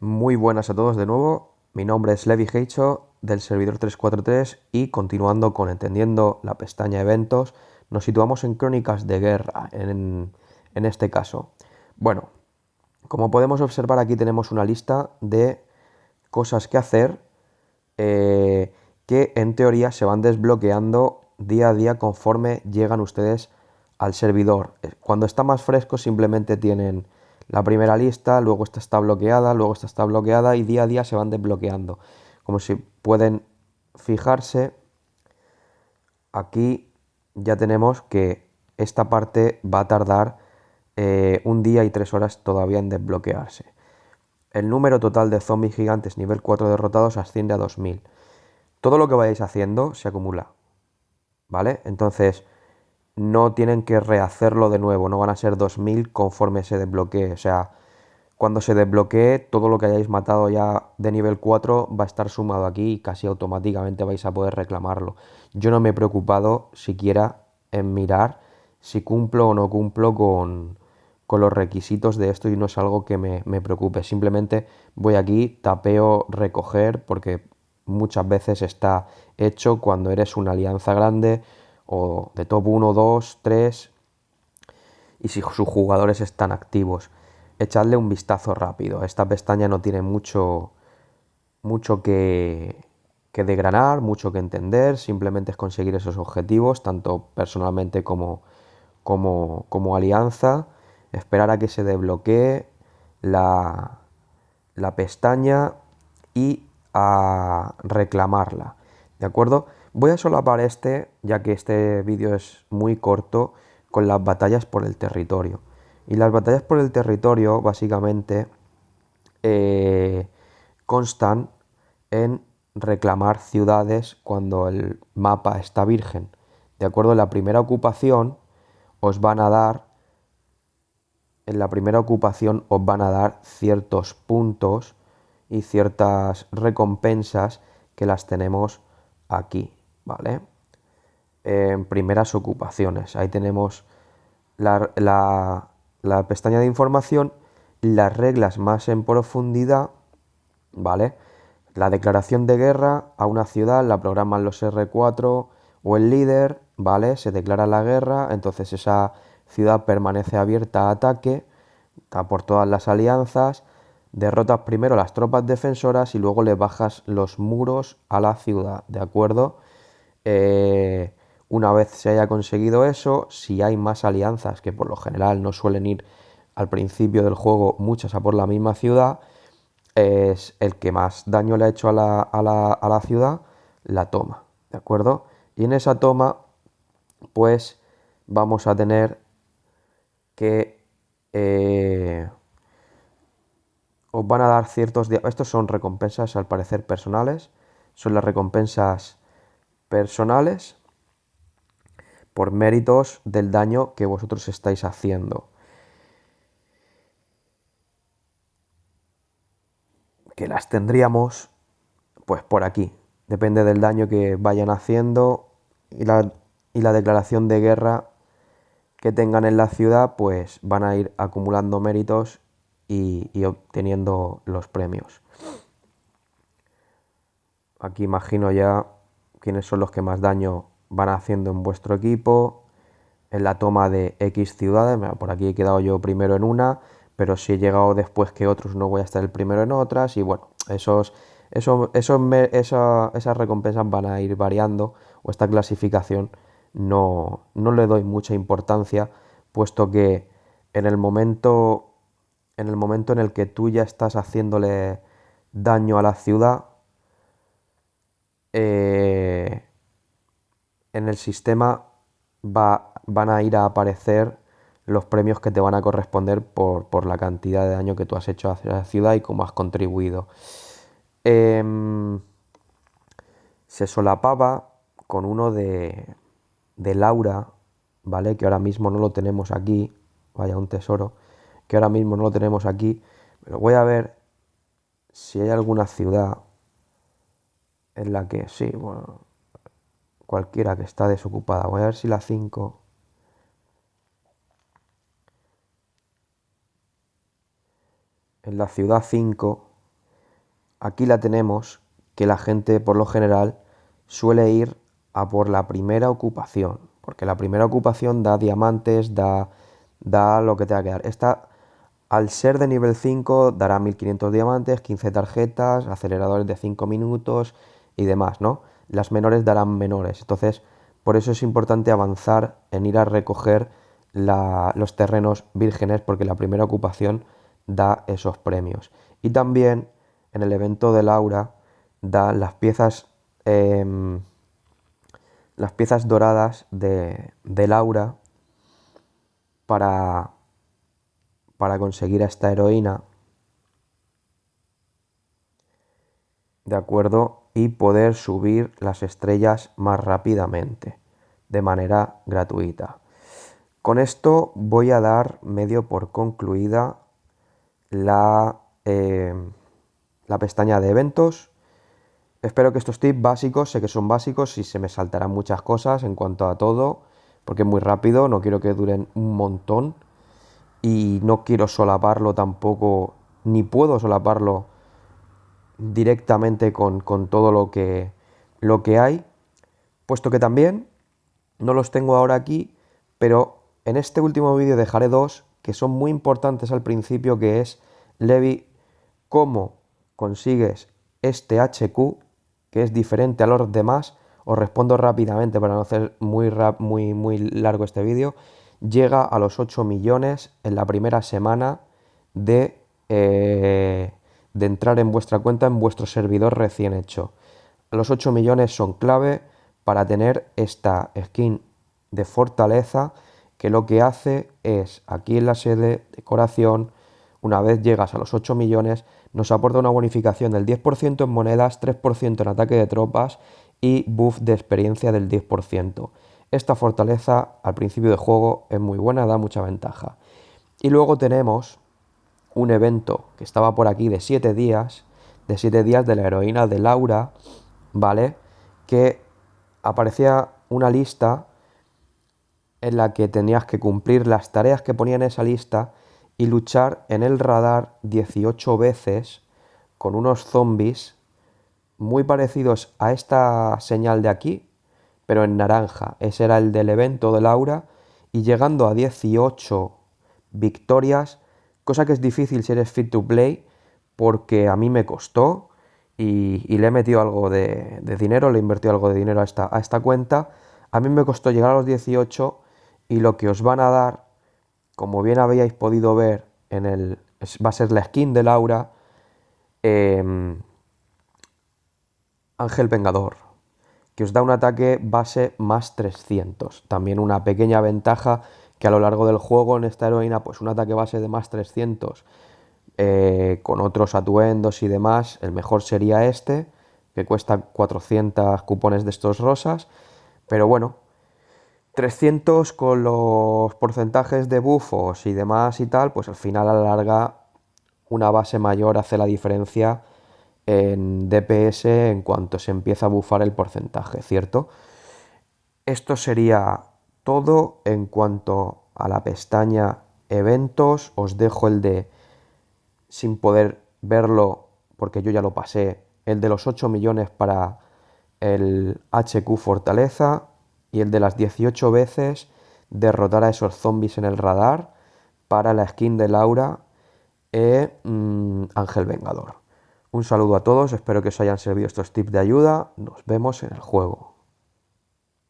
Muy buenas a todos de nuevo. Mi nombre es Levi Heicho del servidor 343 y continuando con entendiendo la pestaña eventos, nos situamos en crónicas de guerra en este caso. Bueno, como podemos observar aquí tenemos una lista de cosas que hacer eh, que en teoría se van desbloqueando día a día conforme llegan ustedes al servidor. Cuando está más fresco simplemente tienen la primera lista, luego esta está bloqueada, luego esta está bloqueada y día a día se van desbloqueando. Como si pueden fijarse, aquí ya tenemos que esta parte va a tardar un día y 3 horas todavía en desbloquearse. El número total de zombies gigantes nivel 4 derrotados asciende a 2000. Todo lo que vayáis haciendo se acumula, ¿vale? Entonces, no tienen que rehacerlo de nuevo, no van a ser 2000 conforme se desbloquee. O sea, cuando se desbloquee, todo lo que hayáis matado ya de nivel 4 va a estar sumado aquí y casi automáticamente vais a poder reclamarlo. Yo no me he preocupado siquiera en mirar si cumplo o no cumplo con los requisitos de esto y no es algo que me preocupe. Simplemente voy aquí, tapeo, recoger, porque muchas veces está hecho cuando eres una alianza grande o de top 1, 2, 3 y si sus jugadores están activos. Echadle un vistazo rápido. Esta pestaña no tiene mucho que degranar, mucho que entender, simplemente es conseguir esos objetivos, tanto personalmente como alianza, esperar a que se desbloquee la, la pestaña y a reclamarla, ¿de acuerdo? Voy a solapar ya que este vídeo es muy corto, con las batallas por el territorio. Y las batallas por el territorio, básicamente, eh, constan en reclamar ciudades cuando el mapa está virgen. ¿De acuerdo? La primera ocupación os van a dar, en la primera ocupación os van a dar ciertos puntos y ciertas recompensas que las tenemos aquí, ¿vale? En primeras ocupaciones. Ahí tenemos la pestaña de información, las reglas más en profundidad, ¿vale? La declaración de guerra a una ciudad la programan los R4 o el líder, ¿vale? Se declara la guerra, entonces esa ciudad permanece abierta a ataque, está por todas las alianzas, derrotas primero las tropas defensoras y luego le bajas los muros a la ciudad, ¿de acuerdo? Eh, una vez se haya conseguido eso, si hay más alianzas, que por lo general no suelen ir al principio del juego muchas a por la misma ciudad, es el que más daño le ha hecho a la ciudad, la toma, ¿de acuerdo? Y en esa toma, pues vamos a tener que os van a dar estos son recompensas al parecer personales, son las recompensas personales por méritos del daño que vosotros estáis haciendo. Que las tendríamos pues por aquí. Depende del daño que vayan haciendo y la declaración de guerra que tengan en la ciudad, pues van a ir acumulando méritos y obteniendo los premios. Aquí imagino ya quiénes son los que más daño van haciendo en vuestro equipo. En la toma de X ciudades, por aquí he quedado yo primero en una, pero si he llegado después que otros no voy a estar el primero en otras y bueno, esas recompensas van a ir variando o esta clasificación no le doy mucha importancia, puesto que en el momento, en el momento en el que tú ya estás haciéndole daño a la ciudad, eh, en el sistema van a ir a aparecer los premios que te van a corresponder por la cantidad de daño que tú has hecho hacia la ciudad y cómo has contribuido. Em, Se solapaba con uno de Laura, ¿vale? Que ahora mismo no lo tenemos aquí. Vaya, un tesoro. Que ahora mismo no lo tenemos aquí. Pero voy a ver si hay alguna ciudad en la que sí, bueno, cualquiera que está desocupada. Voy a ver si la 5 en la ciudad 5 aquí la tenemos, que la gente por lo general suele ir a por la primera ocupación, porque la primera ocupación da diamantes, da lo que te va a quedar. Esta, al ser de nivel 5, dará 1500 diamantes, 15 tarjetas, aceleradores de 5 minutos y demás, ¿no? Las menores darán menores. Entonces, por eso es importante avanzar en ir a recoger los terrenos vírgenes, porque la primera ocupación da esos premios. Y también en el evento de Laura da em, las piezas doradas de Laura para, para conseguir a esta heroína, ¿de acuerdo? Y poder subir las estrellas más rápidamente, de manera gratuita. Con esto voy a dar medio por concluida la, eh, la pestaña de eventos. Espero que estos tips básicos, sé que son básicos y se me saltarán muchas cosas en cuanto a todo, porque es muy rápido, no quiero que duren un montón y no quiero solaparlo tampoco, ni puedo solaparlo directamente con todo lo que hay, puesto que también no los tengo ahora aquí, pero en este último vídeo dejaré dos que son muy importantes al principio, que es, Levi, cómo consigues este HQ, que es diferente a los demás. Os respondo rápidamente para no hacer muy largo este vídeo. Llega a los 8 millones en la primera semana de entrar en vuestra cuenta en vuestro servidor recién hecho. Los 8 millones son clave para tener esta skin de fortaleza, que lo que hace es, aquí en la sede, decoración, una vez llegas a los 8 millones, nos aporta una bonificación del 10% en monedas, 3% en ataque de tropas y buff de experiencia del 10%. Esta fortaleza al principio de juego es muy buena, da mucha ventaja. Y luego tenemos un evento que estaba por aquí de 7 días, de la heroína de Laura, ¿vale? Que aparecía una lista en la que tenías que cumplir las tareas que ponía en esa lista y luchar en el radar 18 veces con unos zombies muy parecidos a esta señal de aquí, pero en naranja. Ese era el del evento de Laura, y llegando a 18 victorias, cosa que es difícil si eres fit to play, porque a mí me costó y le he metido algo de dinero, le he invertido algo de dinero a esta cuenta. A mí me costó llegar a los 18, y lo que os van a dar, como bien habíais podido ver, va a ser la skin de Laura, eh, Ángel Vengador, que os da un ataque base más 300. También una pequeña ventaja, que a lo largo del juego en esta heroína, pues un ataque base de más 300 con otros atuendos y demás, el mejor sería este, que cuesta 400 cupones de estos rosas. Pero bueno, 300 con los porcentajes de bufos y demás y tal, pues al final a la larga una base mayor hace la diferencia en DPS en cuanto se empieza a bufar el porcentaje, ¿cierto? Esto sería todo en cuanto a la pestaña eventos. Os dejo el de, sin poder verlo porque yo ya lo pasé, el de los 8 millones para el HQ Fortaleza, y el de las 18 veces derrotar a esos zombies en el radar para la skin de Laura Ángel Vengador. Un saludo a todos, espero que os hayan servido estos tips de ayuda. Nos vemos en el juego.